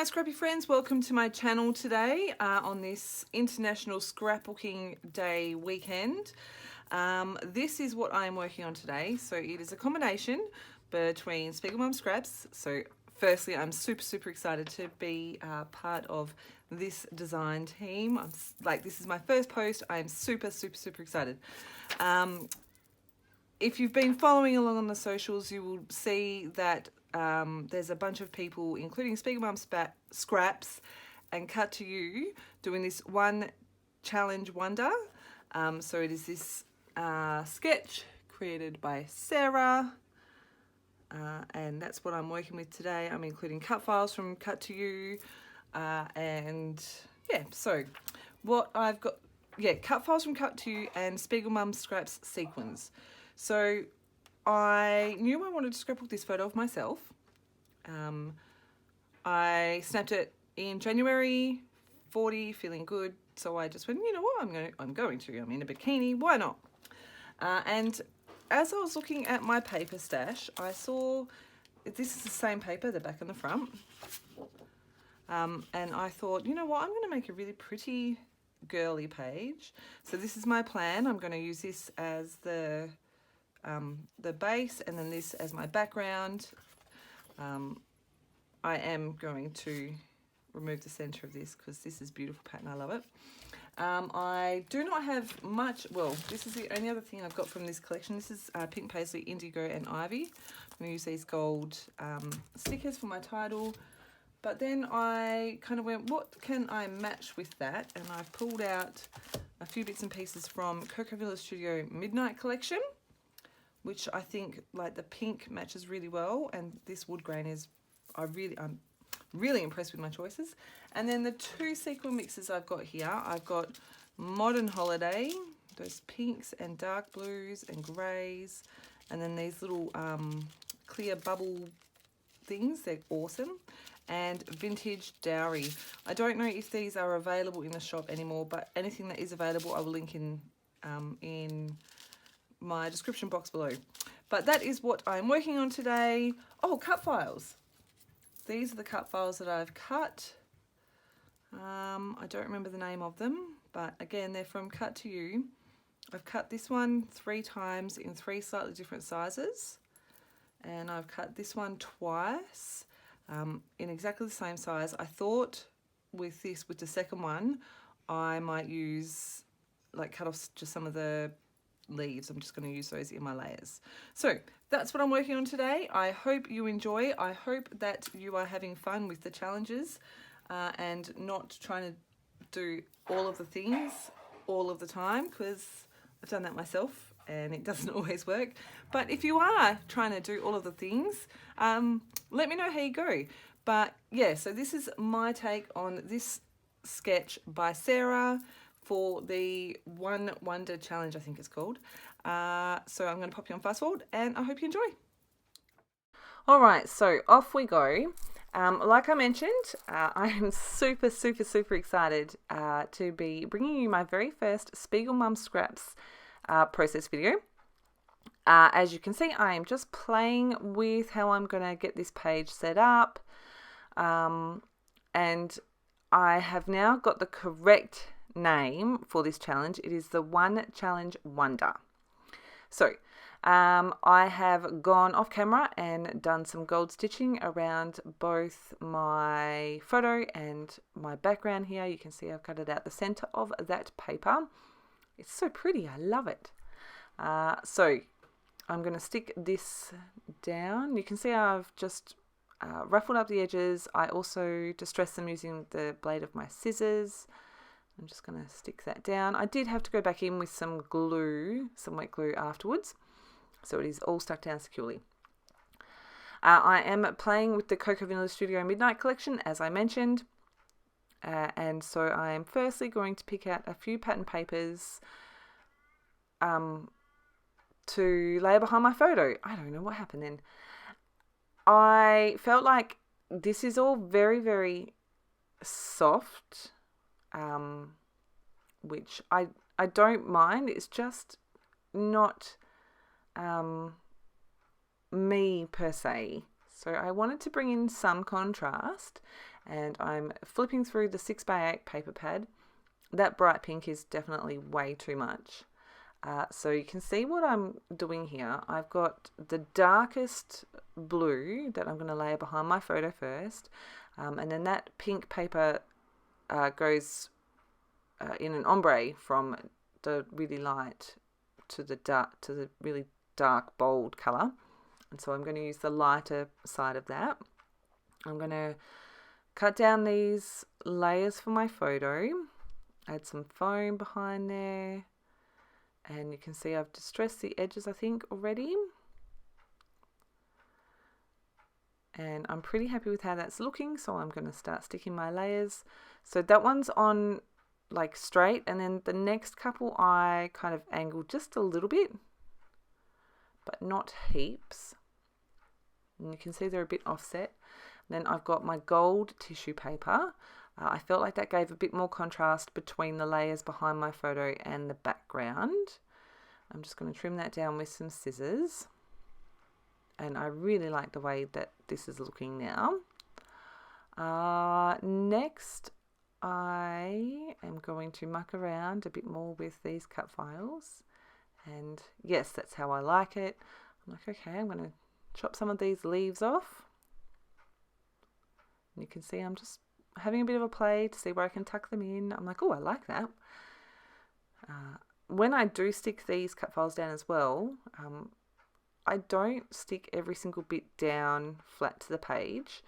Scrappy friends, welcome to my channel today on this International Scrapbooking Day weekend. This is what I'm working on today. So it is a combination between SpiegelMom Scraps. So firstly, I'm super excited to be part of this design team. This is my first post. I'm super excited. If you've been following along on the socials, you will see that there's a bunch of people, including SpiegelMom Scraps and Cut to You, doing this one challenge wonder. So it is this sketch created by Sarah, and that's what I'm working with today. I'm including cut files from Cut to You, and yeah, so what I've got, cut files from Cut to You and SpiegelMom Scraps sequins. So I knew I wanted to scrapbook this photo of myself. I snapped it in January, 40, feeling good. So I just went, you know what, I'm going to. I'm in a bikini, why not? And as I was looking at my paper stash, I saw this is the same paper, the back and the front. And I thought, you know what, I'm going to make a really pretty girly page. So this is my plan. I'm going to use this as the base and then this as my background. I am going to remove the center of this because this is a beautiful pattern. I love it. I do not have much. Well, this is the only other thing I've got from this collection. This is Pink Paisley, Indigo and Ivy. I'm going to use these gold stickers for my title. But then I kind of went, what can I match with that? And I've pulled out a few bits and pieces from Coco Villa Studio Midnight Collection, which I think like the pink matches really well, and this wood grain is, I'm really impressed with my choices. And then the two sequin mixes I've got here, I've got Modern Holiday, those pinks and dark blues and greys, and then these little clear bubble things, they're awesome. And Vintage Dowry. I don't know if these are available in the shop anymore, but anything that is available I will link in my description box below. But that is what I'm working on today. Oh, cut files. These are the cut files that I've cut. I don't remember the name of them, but again, they're from Cut to You. I've cut this one 3 times in 3 slightly different sizes, and I've cut this one twice in exactly the same size. I thought with the second one, I might use, cut off just some of the leaves. I'm just going to use those in my layers. So that's what I'm working on today. I hope you enjoy. I hope that you are having fun with the challenges and not trying to do all of the things all of the time, because I've done that myself and it doesn't always work. But if you are trying to do all of the things, let me know how you go. But yeah, so this is my take on this sketch by Sarah for the One Wonder Challenge, I think it's called. So I'm going to pop you on fast forward and I hope you enjoy. All right, so off we go. Like I mentioned, I am super excited to be bringing you my very first SpiegelMom Scraps process video. As you can see, I am just playing with how I'm going to get this page set up. And I have now got the correct name for this challenge. It is the One Challenge Wonder. So I have gone off camera and done some gold stitching around both my photo and my background here. You can see I've cut it out the center of that paper. It's so pretty, I love it. So I'm going to stick this down. You can see I've just ruffled up the edges. I also distressed them using the blade of my scissors. I'm just going to stick that down. I did have to go back in with some glue, some wet glue afterwards, so it is all stuck down securely. I am playing with the Coco Villa Studio Midnight Collection, as I mentioned, and so I am firstly going to pick out a few pattern papers to lay behind my photo. I don't know what happened then. I felt like this is all very soft, which I don't mind. It's just not me per se. So I wanted to bring in some contrast, and I'm flipping through the 6x8 paper pad. That bright pink is definitely way too much. So you can see what I'm doing here. I've got the darkest blue that I'm going to layer behind my photo first, and then that pink paper goes in an ombre from the really light to the dark, to the really dark bold color. And so I'm going to use the lighter side of that. I'm going to cut down these layers for my photo, add some foam behind there, and you can see I've distressed the edges, I think, already. And I'm pretty happy with how that's looking, so I'm going to start sticking my layers. So that one's on like straight, and then the next couple I kind of angle just a little bit, but not heaps. And you can see they're a bit offset. Then I've got my gold tissue paper. I felt like that gave a bit more contrast between the layers behind my photo and the background. I'm just going to trim that down with some scissors. And I really like the way that this is looking now. Next, I am going to muck around a bit more with these cut files. And yes, that's how I like it. I'm like, okay, I'm going to chop some of these leaves off. And you can see I'm just having a bit of a play to see where I can tuck them in. I'm like, oh, I like that. When I do stick these cut files down as well, I don't stick every single bit down flat to the page.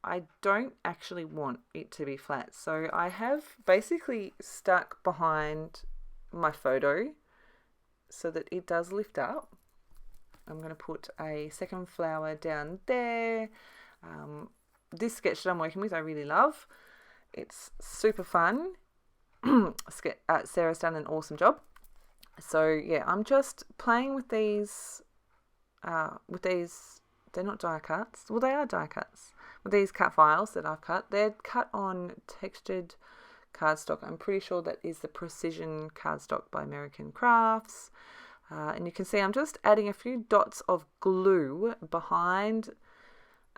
I don't actually want it to be flat. So I have basically stuck behind my photo so that it does lift up. I'm going to put a second flower down there. This sketch that I'm working with I really love. It's super fun. Sarah's done an awesome job. So yeah, I'm just playing with these, they're not die cuts. Well, they are die cuts. With these cut files that I've cut, they're cut on textured cardstock. I'm pretty sure that is the Precision cardstock by American Crafts. And you can see I'm just adding a few dots of glue behind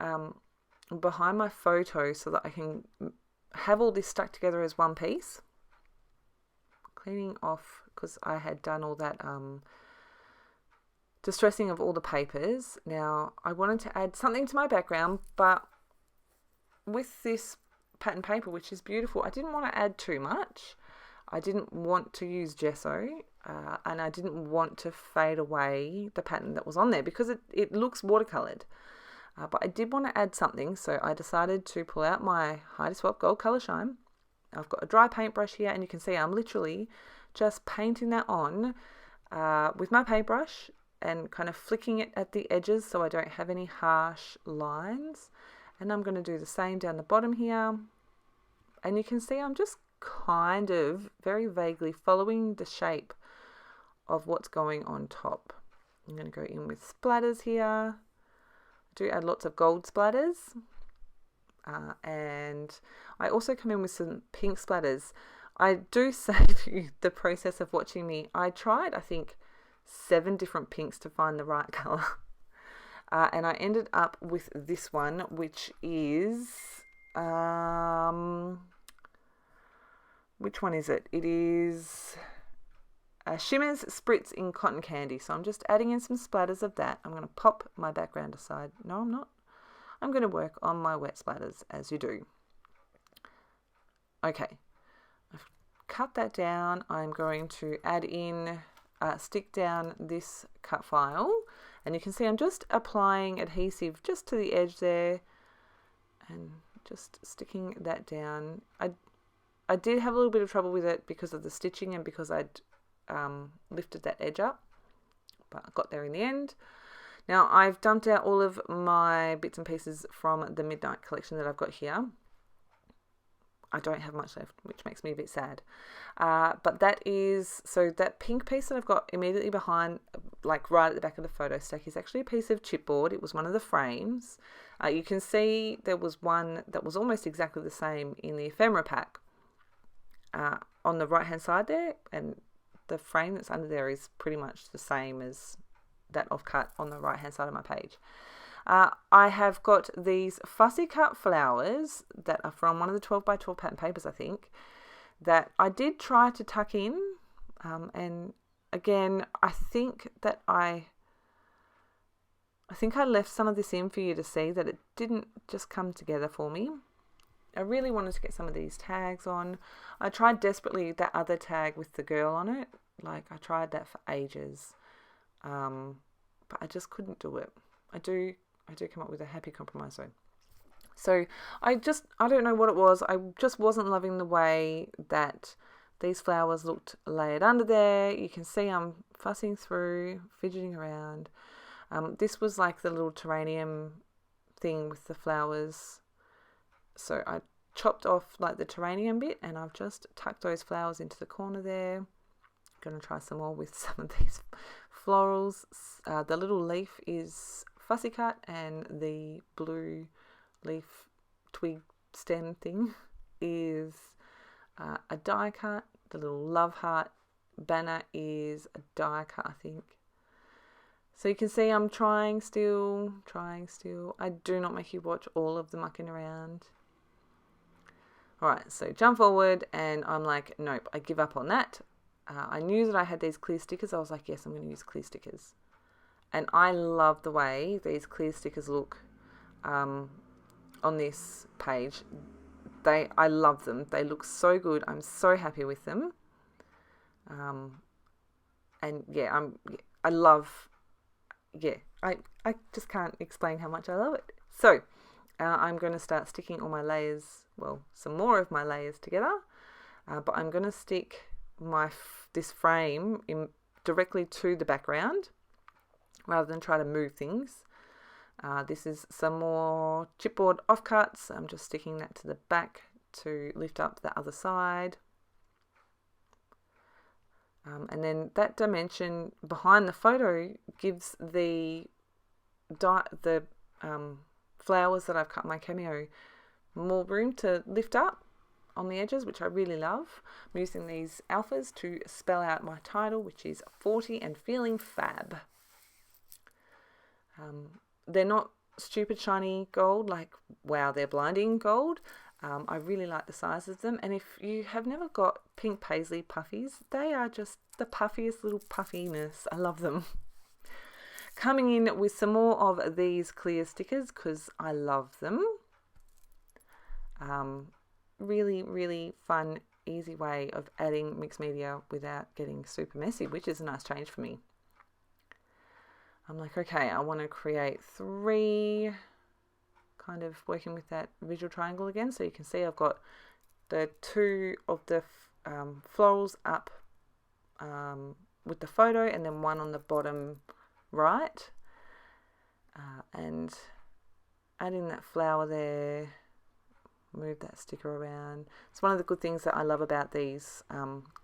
my photo so that I can have all this stuck together as one piece. Cleaning off, because I had done all that distressing of all the papers. Now I wanted to add something to my background, but with this pattern paper, which is beautiful, I didn't want to add too much. I didn't want to use gesso, and I didn't want to fade away the pattern that was on there because it looks watercoloured. But I did want to add something, so I decided to pull out my Hide Swap Gold Colour Shine. I've got a dry paintbrush here, and you can see I'm literally just painting that on with my paintbrush and kind of flicking it at the edges so I don't have any harsh lines. And I'm going to do the same down the bottom here. And you can see I'm just kind of very vaguely following the shape of what's going on top. I'm going to go in with splatters here. I do add lots of gold splatters. And I also come in with some pink splatters. I do save you the process of watching me. I tried, I think, 7 different pinks to find the right colour. And I ended up with this one, which is, which one is it? It is Shimmer's Spritz in Cotton Candy. So I'm just adding in some splatters of that. I'm going to pop my background aside. No, I'm not. I'm going to work on my wet splatters as you do. Okay, I've cut that down. I'm going to add in, stick down this cut file. And you can see I'm just applying adhesive just to the edge there and just sticking that down. I did have a little bit of trouble with it because of the stitching and because I'd lifted that edge up, but I got there in the end. Now I've dumped out all of my bits and pieces from the Midnight collection that I've got here. I don't have much left, which makes me a bit sad. But that is, so that pink piece that I've got immediately behind, like right at the back of the photo stack, is actually a piece of chipboard. It was one of the frames. You can see there was one that was almost exactly the same in the ephemera pack on the right hand side there, and the frame that's under there is pretty much the same as that I've cut on the right hand side of my page. I have got these fussy cut flowers that are from one of the 12 by 12 pattern papers, I think, that I did try to tuck in. And again, I think I left some of this in for you to see that it didn't just come together for me. I really wanted to get some of these tags on. I tried desperately that other tag with the girl on it. Like, I tried that for ages. But I just couldn't do it. I do come up with a happy compromise though. So I don't know what it was. I just wasn't loving the way that these flowers looked layered under there. You can see I'm fussing through, fidgeting around. This was like the little terrarium thing with the flowers. So I chopped off like the terrarium bit and I've just tucked those flowers into the corner there. I'm going to try some more with some of these florals. The little leaf is fussy cut and the blue leaf twig stem thing is a die cut. The little love heart banner is a die cut, I think. So you can see I'm trying still. I do not make you watch all of the mucking around. Alright, so jump forward and I'm like, nope, I give up on that. I knew that I had these clear stickers. I was like, yes, I'm going to use clear stickers. And I love the way these clear stickers look on this page. I love them. They look so good. I'm so happy with them. And yeah, I just can't explain how much I love it. So I'm going to start sticking all my layers, well, some more of my layers together, but I'm going to stick this frame directly to the background rather than try to move things. This is some more chipboard offcuts. I'm just sticking that to the back to lift up the other side. And then that dimension behind the photo gives the flowers that I've cut in my cameo more room to lift up on the edges, which I really love. I'm using these alphas to spell out my title, which is 40 and feeling fab. They're not stupid shiny gold, like wow, they're blinding gold. I really like the size of them, and if you have never got pink paisley puffies, they are just the puffiest little puffiness. I love them. Coming in with some more of these clear stickers because I love them. Really, really fun, easy way of adding mixed media without getting super messy, which is a nice change for me. I'm like, okay, I want to create 3, kind of working with that visual triangle again. So you can see I've got the 2 of the florals up with the photo and then 1 on the bottom right, and adding that flower there. Move that sticker around. It's one of the good things that I love about these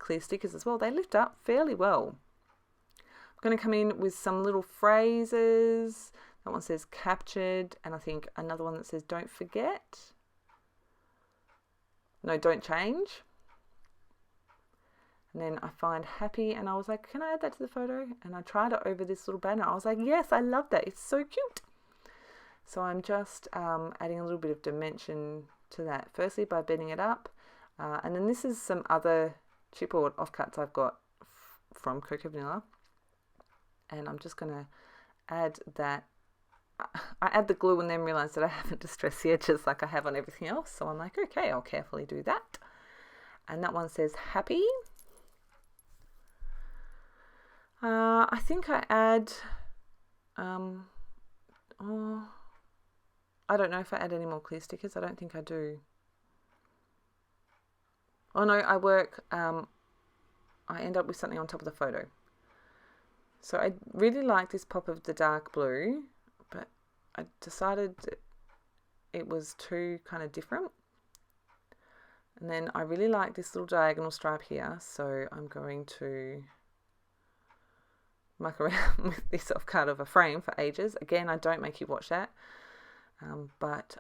clear stickers as well. They lift up fairly well. I'm going to come in with some little phrases. That one says captured, and I think another one that says don't forget. No, don't change. And then I find happy, and I was like, can I add that to the photo? And I tried it over this little banner. I was like, yes, I love that. It's so cute. So I'm just adding a little bit of dimension to that. Firstly, by bending it up. And then this is some other chipboard offcuts I've got from Cocoa Vanilla. And I'm just going to add that. I add the glue and then realize that I haven't distressed the edges like I have on everything else. So I'm like, okay, I'll carefully do that. And that one says happy. I think I add, I don't know if I add any more clear stickers. I don't think I do. Oh no, I end up with something on top of the photo. So I really like this pop of the dark blue, but I decided it was too kind of different. And then I really like this little diagonal stripe here, so I'm going to muck around with this offcut of a frame for ages. Again, I don't make you watch that, but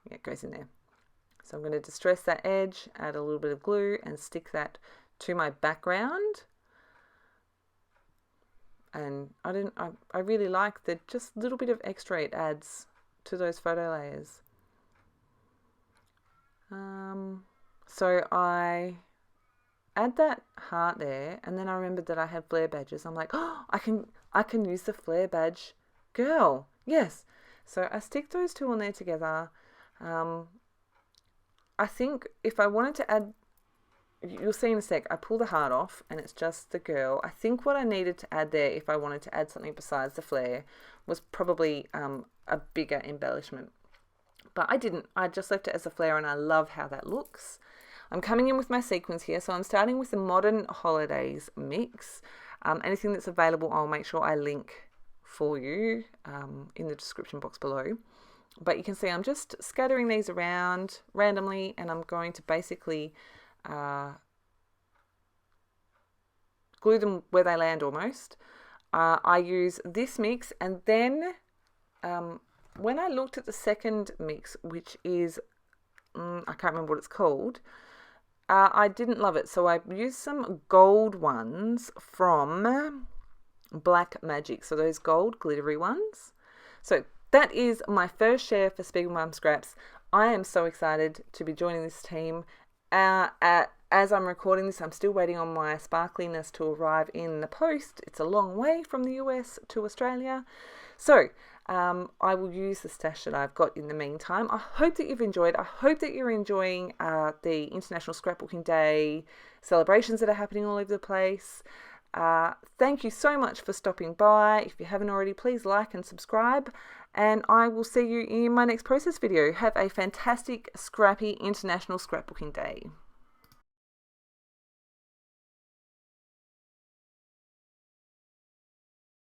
it goes in there. So I'm going to distress that edge, add a little bit of glue and stick that to my background. And I really like the just little bit of extra it adds to those photo layers. So I add that heart there, and then I remembered that I had flare badges. I'm like, oh, I can use the flare badge girl. Yes. So I stick those two on there together. I think if I wanted to add, you'll see in a sec, I pull the heart off and it's just the girl. I think what I needed to add there, if I wanted to add something besides the flare, was probably a bigger embellishment. But I didn't. I just left it as a flare, and I love how that looks. I'm coming in with my sequins here, so I'm starting with the Modern Holidays mix. Anything that's available, I'll make sure I link for you in the description box below. But you can see I'm just scattering these around randomly, and I'm going to basically glue them where they land almost. I use this mix, and then when I looked at the second mix, which is, I can't remember what it's called, I didn't love it. So I used some gold ones from Black Magic. So those gold glittery ones. So that is my first share for SpiegelMom Scraps. I am so excited to be joining this team. As I'm recording this, I'm still waiting on my sparkliness to arrive in the post. It's a long way from the US to Australia. So I will use the stash that I've got in the meantime. I hope that you've enjoyed. I hope that you're enjoying the International Scrapbooking Day celebrations that are happening all over the place. Thank you so much for stopping by. If you haven't already, please like and subscribe. And I will see you in my next process video. Have a fantastic, scrappy International Scrapbooking Day.